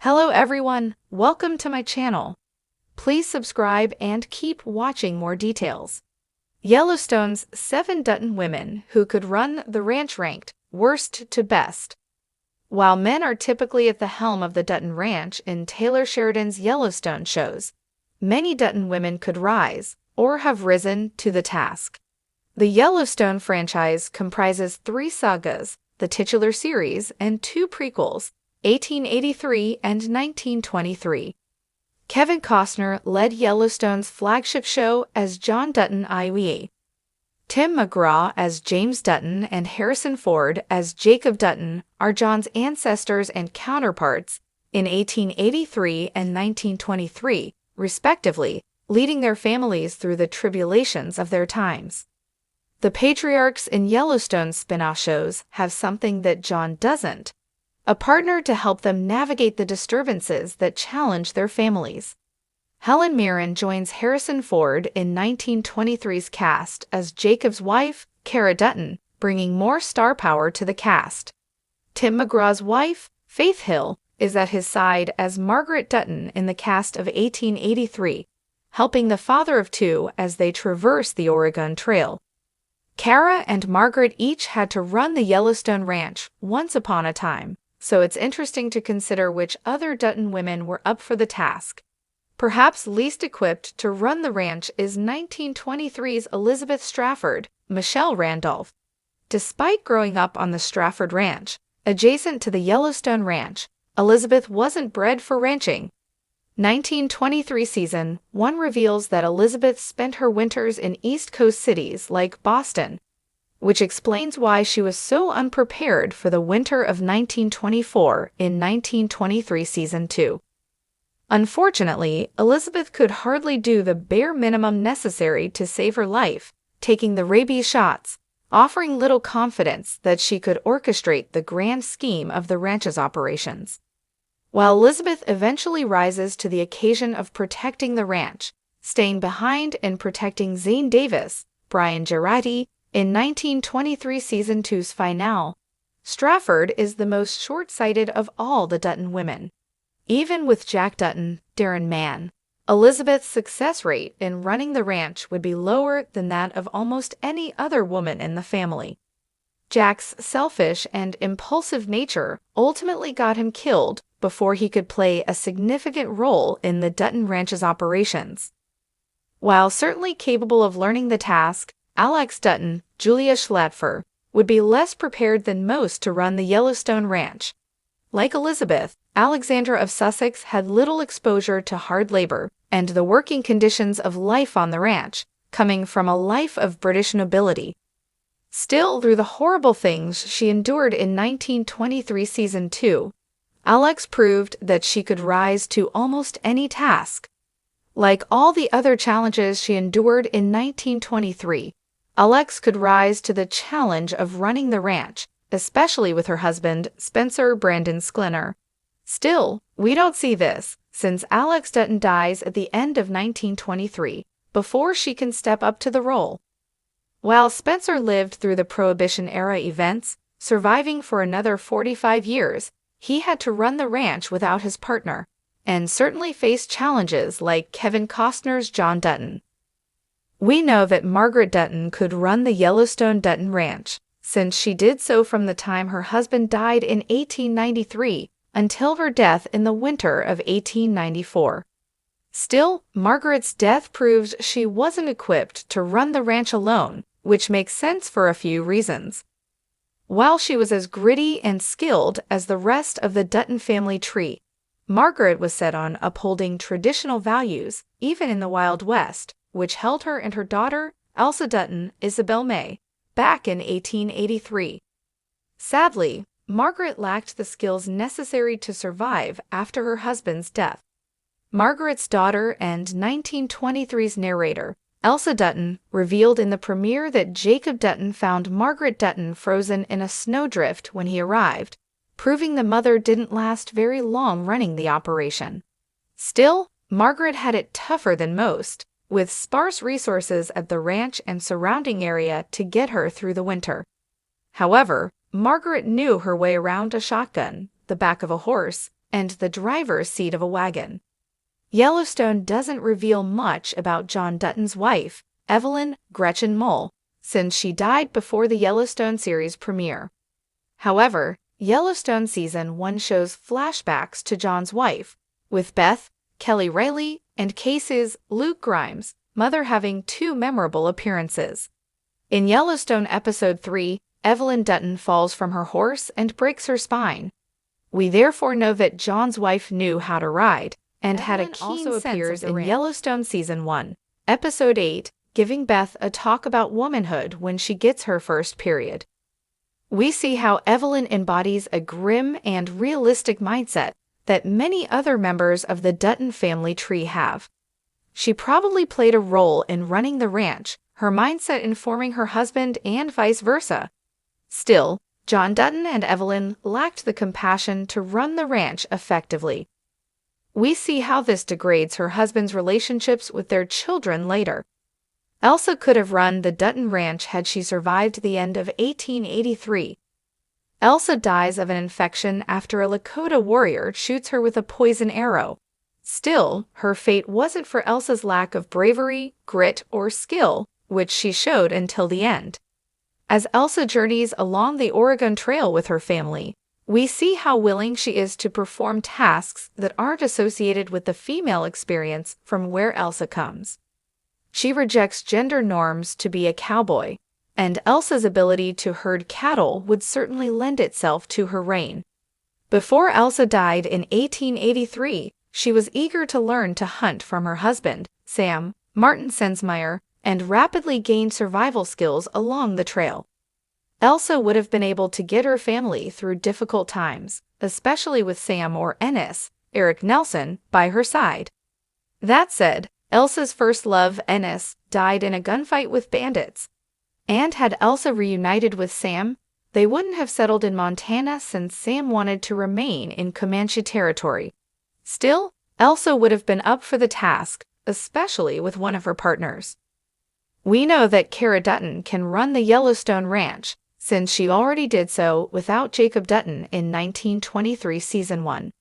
Hello everyone, welcome to my channel. Please subscribe and keep watching more details. Yellowstone's 7 Dutton women who could run the ranch ranked worst to best. While men are typically at the helm of the Dutton Ranch in Taylor Sheridan's Yellowstone shows, many Dutton women could rise, or have risen, to the task. The Yellowstone franchise comprises 3 sagas, the titular series, and 2 prequels, 1883 and 1923. Kevin Costner led Yellowstone's flagship show as John Dutton IWE. Tim McGraw as James Dutton and Harrison Ford as Jacob Dutton are John's ancestors and counterparts in 1883 and 1923, respectively, leading their families through the tribulations of their times. The patriarchs in Yellowstone's spin-off shows have something that John doesn't: a partner to help them navigate the disturbances that challenge their families. Helen Mirren joins Harrison Ford in 1923's cast as Jacob's wife, Cara Dutton, bringing more star power to the cast. Tim McGraw's wife, Faith Hill, is at his side as Margaret Dutton in the cast of 1883, helping the father of 2 as they traverse the Oregon Trail. Cara and Margaret each had to run the Yellowstone Ranch once upon a time, so it's interesting to consider which other Dutton women were up for the task. Perhaps least equipped to run the ranch is 1923's Elizabeth Strafford, Michelle Randolph. Despite growing up on the Strafford Ranch, adjacent to the Yellowstone Ranch, Elizabeth wasn't bred for ranching. 1923 Season 1 reveals that Elizabeth spent her winters in East Coast cities like Boston, which explains why she was so unprepared for the winter of 1924 in 1923 Season 2. Unfortunately, Elizabeth could hardly do the bare minimum necessary to save her life, taking the rabies shots, offering little confidence that she could orchestrate the grand scheme of the ranch's operations. While Elizabeth eventually rises to the occasion of protecting the ranch, staying behind and protecting Zane Davis, Brian Girardi, in 1923 Season 2's finale, Strafford is the most short-sighted of all the Dutton women. Even with Jack Dutton, Darren Mann, Elizabeth's success rate in running the ranch would be lower than that of almost any other woman in the family. Jack's selfish and impulsive nature ultimately got him killed before he could play a significant role in the Dutton Ranch's operations. While certainly capable of learning the task, Alex Dutton, Julia Schlatfer, would be less prepared than most to run the Yellowstone Ranch. Like Elizabeth, Alexandra of Sussex had little exposure to hard labor and the working conditions of life on the ranch, coming from a life of British nobility. Still, through the horrible things she endured in 1923 Season 2, Alex proved that she could rise to almost any task. Like all the other challenges she endured in 1923, Alex could rise to the challenge of running the ranch, especially with her husband, Spencer Brandon Sklenar. Still, we don't see this, since Alex Dutton dies at the end of 1923, before she can step up to the role. While Spencer lived through the Prohibition-era events, surviving for another 45 years, he had to run the ranch without his partner, and certainly faced challenges like Kevin Costner's John Dutton. We know that Margaret Dutton could run the Yellowstone Dutton Ranch, since she did so from the time her husband died in 1893 until her death in the winter of 1894. Still, Margaret's death proves she wasn't equipped to run the ranch alone, which makes sense for a few reasons. While she was as gritty and skilled as the rest of the Dutton family tree, Margaret was set on upholding traditional values, even in the Wild West, which held her and her daughter, Elsa Dutton, Isabel May, back in 1883. Sadly, Margaret lacked the skills necessary to survive after her husband's death. Margaret's daughter and 1923's narrator, Elsa Dutton, revealed in the premiere that Jacob Dutton found Margaret Dutton frozen in a snowdrift when he arrived, proving the mother didn't last very long running the operation. Still, Margaret had it tougher than most, with sparse resources at the ranch and surrounding area to get her through the winter. However, Margaret knew her way around a shotgun, the back of a horse, and the driver's seat of a wagon. Yellowstone doesn't reveal much about John Dutton's wife, Evelyn Gretchen Mole, since she died before the Yellowstone series premiere. However, Yellowstone Season 1 shows flashbacks to John's wife, with Beth, Kelly Riley, and Casey's Luke Grimes' mother having two memorable appearances. In Yellowstone Episode 3, Evelyn Dutton falls from her horse and breaks her spine. We therefore know that John's wife knew how to ride, and had a keen sense appears in Yellowstone Season 1, Episode 8, giving Beth a talk about womanhood when she gets her first period. We see how Evelyn embodies a grim and realistic mindset that many other members of the Dutton family tree have. She probably played a role in running the ranch, her mindset informing her husband and vice versa. Still, John Dutton and Evelyn lacked the compassion to run the ranch effectively. We see how this degrades her husband's relationships with their children later. Elsa could have run the Dutton Ranch had she survived the end of 1883. Elsa dies of an infection after a Lakota warrior shoots her with a poison arrow. Still, her fate wasn't for Elsa's lack of bravery, grit, or skill, which she showed until the end. As Elsa journeys along the Oregon Trail with her family, we see how willing she is to perform tasks that aren't associated with the female experience from where Elsa comes. She rejects gender norms to be a cowboy, and Elsa's ability to herd cattle would certainly lend itself to her reign. Before Elsa died in 1883, she was eager to learn to hunt from her husband, Sam Martin Sensmeyer, and rapidly gained survival skills along the trail. Elsa would have been able to get her family through difficult times, especially with Sam or Ennis, Eric Nelson, by her side. That said, Elsa's first love, Ennis, died in a gunfight with bandits. And had Elsa reunited with Sam, they wouldn't have settled in Montana since Sam wanted to remain in Comanche territory. Still, Elsa would have been up for the task, especially with one of her partners. We know that Cara Dutton can run the Yellowstone Ranch, since she already did so without Jacob Dutton in 1923 Season 1.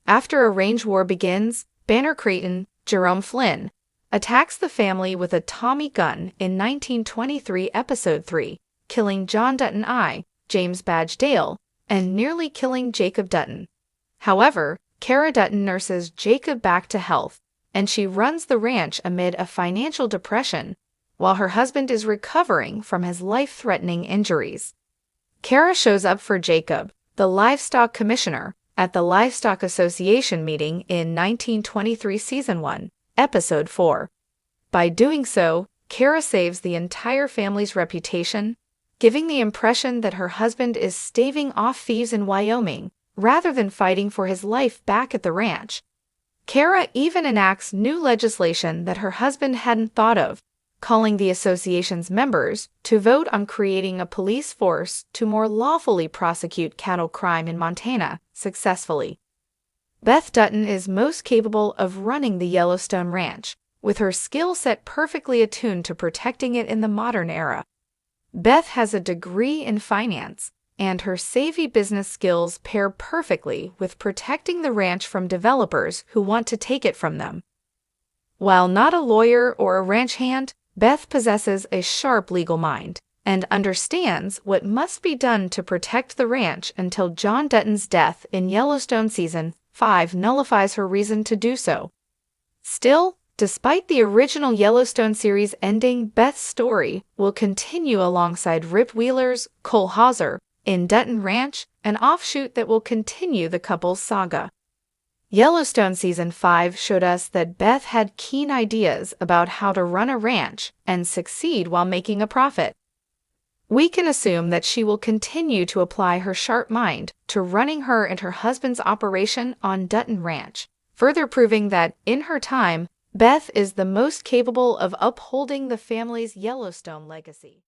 After a range war begins, Banner Creighton, Jerome Flynn, attacks the family with a Tommy gun in 1923 Episode 3, killing John Dutton I, James Badge Dale, and nearly killing Jacob Dutton. However, Cara Dutton nurses Jacob back to health, and she runs the ranch amid a financial depression, while her husband is recovering from his life-threatening injuries. Cara shows up for Jacob, the livestock commissioner, at the Livestock Association meeting in 1923 Season 1, Episode 4. By doing so, Cara saves the entire family's reputation, giving the impression that her husband is staving off thieves in Wyoming rather than fighting for his life back at the ranch. Cara even enacts new legislation that her husband hadn't thought of, calling the association's members to vote on creating a police force to more lawfully prosecute cattle crime in Montana successfully. Beth Dutton is most capable of running the Yellowstone Ranch, with her skill set perfectly attuned to protecting it in the modern era. Beth has a degree in finance, and her savvy business skills pair perfectly with protecting the ranch from developers who want to take it from them. While not a lawyer or a ranch hand, Beth possesses a sharp legal mind and understands what must be done to protect the ranch until John Dutton's death in Yellowstone Season 5 nullifies her reason to do so. Still, despite the original Yellowstone series ending, Beth's story will continue alongside Rip Wheeler's Cole Hauser in Dutton Ranch, an offshoot that will continue the couple's saga. Yellowstone Season 5 showed us that Beth had keen ideas about how to run a ranch and succeed while making a profit. We can assume that she will continue to apply her sharp mind to running her and her husband's operation on Dutton Ranch, further proving that, in her time, Beth is the most capable of upholding the family's Yellowstone legacy.